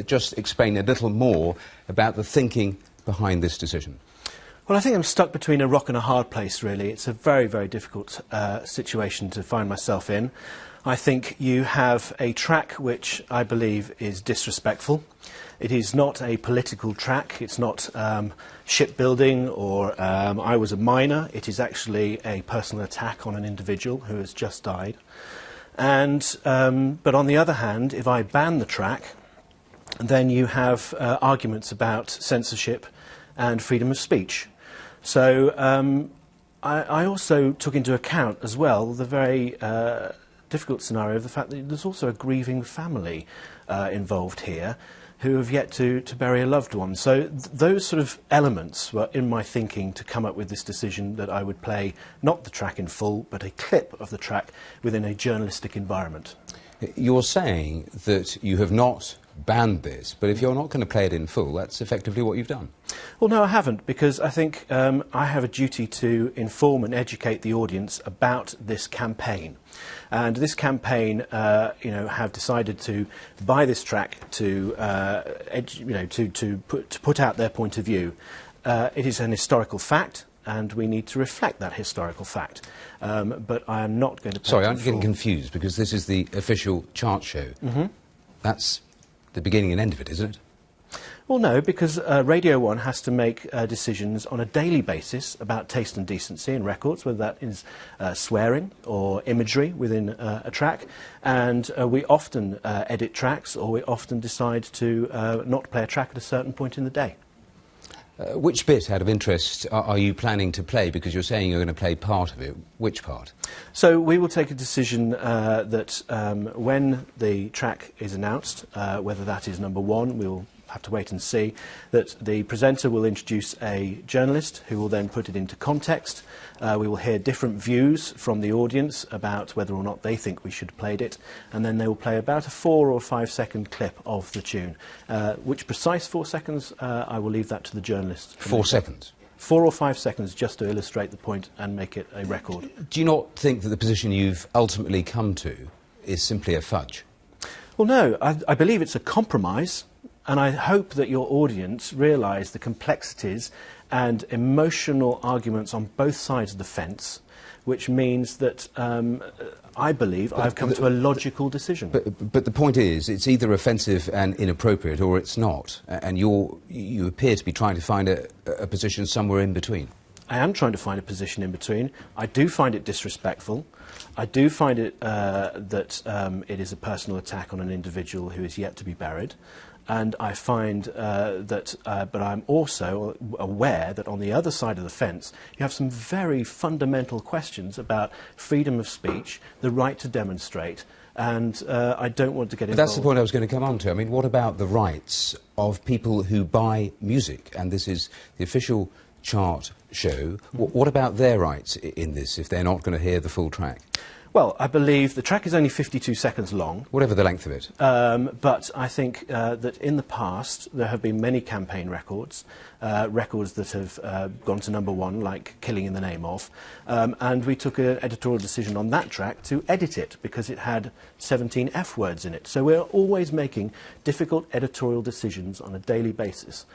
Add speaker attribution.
Speaker 1: Just explain a little more about the thinking behind this decision.
Speaker 2: Well, I think I'm stuck between a rock and a hard place, really. It's a very, very difficult situation to find myself in. I think you have a track which I believe is disrespectful. It is not a political track. It's not shipbuilding or I was a miner. It is actually a personal attack on an individual who has just died. And but on the other hand, if I ban the track, then you have arguments about censorship and freedom of speech. So I also took into account as well the very difficult scenario of the fact that there's also a grieving family involved here who have yet to bury a loved one. So those sort of elements were in my thinking to come up with this decision that I would play not the track in full, but a clip of the track within a journalistic environment.
Speaker 1: You're saying that you have not banned this, but if you're not going to play it in full, that's effectively what you've done.
Speaker 2: Well, no, I haven't, because I think I have a duty to inform and educate the audience about this campaign. And this campaign, have decided to buy this track to put out their point of view. It is an historical fact, and we need to reflect that historical fact. But I am not going to...
Speaker 1: Sorry, I'm getting confused, because this is the official chart show. Mm-hmm. That's the beginning and end of it, isn't it?
Speaker 2: Well, no, because Radio 1 has to make decisions on a daily basis about taste and decency in records, whether that is swearing or imagery within a track. And we often edit tracks, or we often decide to not play a track at a certain point in the day.
Speaker 1: Which bit, out of interest, are you planning to play? Because you're saying you're going to play part of it. Which part?
Speaker 2: So we will take a decision that when the track is announced, whether that is number one, we'll have to wait and see, that the presenter will introduce a journalist who will then put it into context. We will hear different views from the audience about whether or not they think we should have played it, and then they will play about a 4 or 5 second clip of the tune. Which precise 4 seconds, I will leave that to the journalist.
Speaker 1: 4 seconds?
Speaker 2: 4 or 5 seconds, just to illustrate the point and make it a record.
Speaker 1: Do you not think that the position you've ultimately come to is simply a fudge?
Speaker 2: Well, no, I believe it's a compromise. And I hope that your audience realise the complexities and emotional arguments on both sides of the fence, which means that I believe I've come to a logical decision.
Speaker 1: But the point is, it's either offensive and inappropriate, or it's not. And you appear to be trying to find a position somewhere in between.
Speaker 2: I am trying to find a position in between. I do find it disrespectful. I do find it that it is a personal attack on an individual who is yet to be buried. And I find but I'm also aware that on the other side of the fence, you have some very fundamental questions about freedom of speech, the right to demonstrate, and I don't want to get involved.
Speaker 1: But that's the point I was going to come on to. I mean, what about the rights of people who buy music? And this is the official chart show. What about their rights in this, if they're not going to hear the full track?
Speaker 2: Well, I believe the track is only 52 seconds long.
Speaker 1: Whatever the length of it.
Speaker 2: But I think that in the past there have been many campaign records, records that have gone to number one, like Killing in the Name Of, and we took an editorial decision on that track to edit it because it had 17 F words in it. So we're always making difficult editorial decisions on a daily basis.